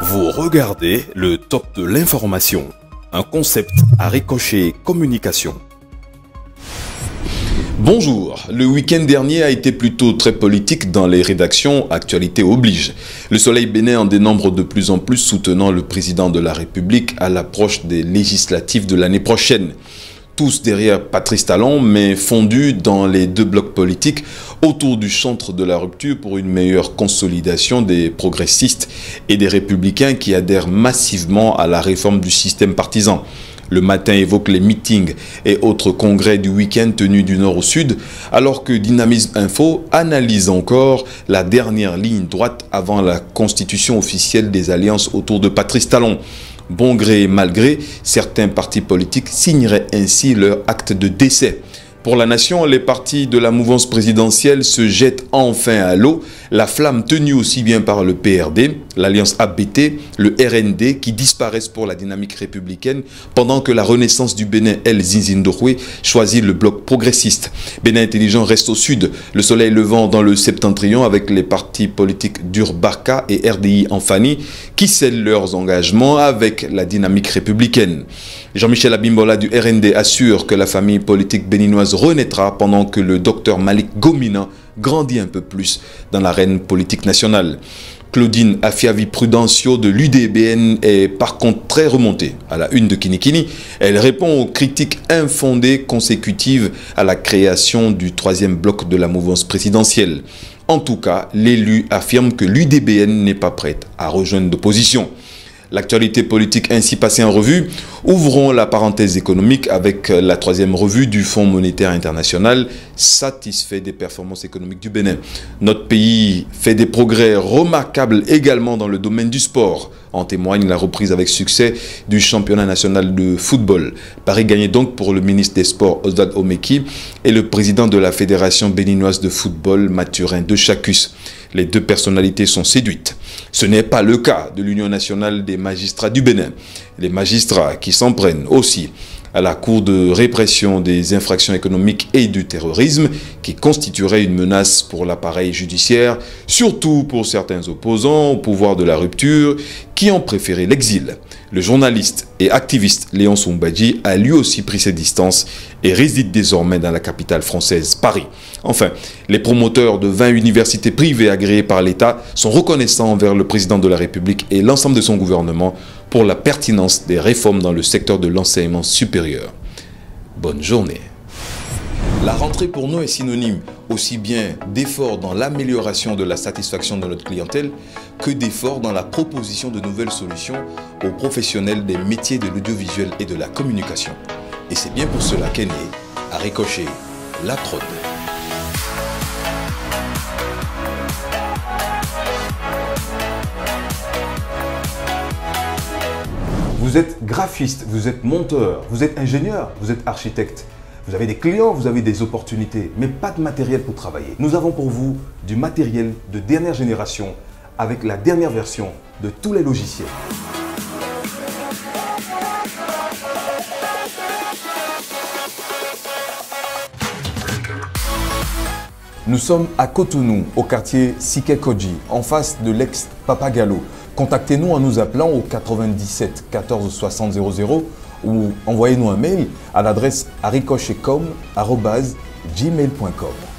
Vous regardez le top de l'information, un concept à Ricochet Communication. Bonjour, le week-end dernier a été plutôt très politique dans les rédactions, actualité oblige. Le Soleil bénin en dénombre de plus en plus soutenant le président de la République à l'approche des législatives de l'année prochaine. Tous derrière Patrice Talon, mais fondus dans les deux blocs politiques autour du centre de la rupture pour une meilleure consolidation des progressistes et des républicains qui adhèrent massivement à la réforme du système partisan. Le matin évoque les meetings et autres congrès du week-end tenus du nord au sud, alors que Dynamisme Info analyse encore la dernière ligne droite avant la constitution officielle des alliances autour de Patrice Talon. Bon gré et mal gré, certains partis politiques signeraient ainsi leur acte de décès. Pour la nation, les partis de la mouvance présidentielle se jettent enfin à l'eau, la flamme tenue aussi bien par le PRD, l'Alliance ABT, le RND qui disparaissent pour la dynamique républicaine pendant que la renaissance du Bénin, El Zinzindorwe, choisit le bloc progressiste. Bénin intelligent reste au sud, le soleil levant dans le septentrion avec les partis politiques d'Urbarka et RDI Enfani qui scellent leurs engagements avec la dynamique républicaine. Jean-Michel Abimbola du RND assure que la famille politique béninoise renaîtra pendant que le docteur Malik Gomina grandit un peu plus dans l'arène politique nationale. Claudine Afiavi Prudencio de l'UDBN est par contre très remontée. À la une de Kinikini, elle répond aux critiques infondées consécutives à la création du troisième bloc de la mouvance présidentielle. En tout cas, l'élu affirme que l'UDBN n'est pas prête à rejoindre l'opposition. L'actualité politique ainsi passée en revue, ouvrons la parenthèse économique avec la troisième revue du Fonds monétaire international, satisfait des performances économiques du Bénin. Notre pays fait des progrès remarquables également dans le domaine du sport. En témoigne la reprise avec succès du championnat national de football. Paris gagné donc pour le ministre des Sports Osdad Omeki et le président de la Fédération béninoise de football Mathurin de Chacus. Les deux personnalités sont séduites. Ce n'est pas le cas de l'Union nationale des magistrats du Bénin. Les magistrats qui s'en prennent aussi à la Cour de répression des infractions économiques et du terrorisme qui constituerait une menace pour l'appareil judiciaire, surtout pour certains opposants au pouvoir de la rupture qui ont préféré l'exil. Le journaliste et activiste Léon Soumbadji a lui aussi pris ses distances et réside désormais dans la capitale française, Paris. Enfin, les promoteurs de 20 universités privées agréées par l'État sont reconnaissants envers le président de la République et l'ensemble de son gouvernement pour la pertinence des réformes dans le secteur de l'enseignement supérieur. Bonne journée. La rentrée pour nous est synonyme aussi bien d'efforts dans l'amélioration de la satisfaction de notre clientèle que d'efforts dans la proposition de nouvelles solutions aux professionnels des métiers de l'audiovisuel et de la communication. Et c'est bien pour cela qu'est né, à Ricochet, la prod. Vous êtes graphiste, vous êtes monteur, vous êtes ingénieur, vous êtes architecte. Vous avez des clients, vous avez des opportunités, mais pas de matériel pour travailler. Nous avons pour vous du matériel de dernière génération avec la dernière version de tous les logiciels. Nous sommes à Cotonou, au quartier Sikekoji, en face de l'ex-Papagalo. Contactez-nous en nous appelant au 97 14 60 00 ou envoyez-nous un mail à l'adresse aricochetcom@gmail.com.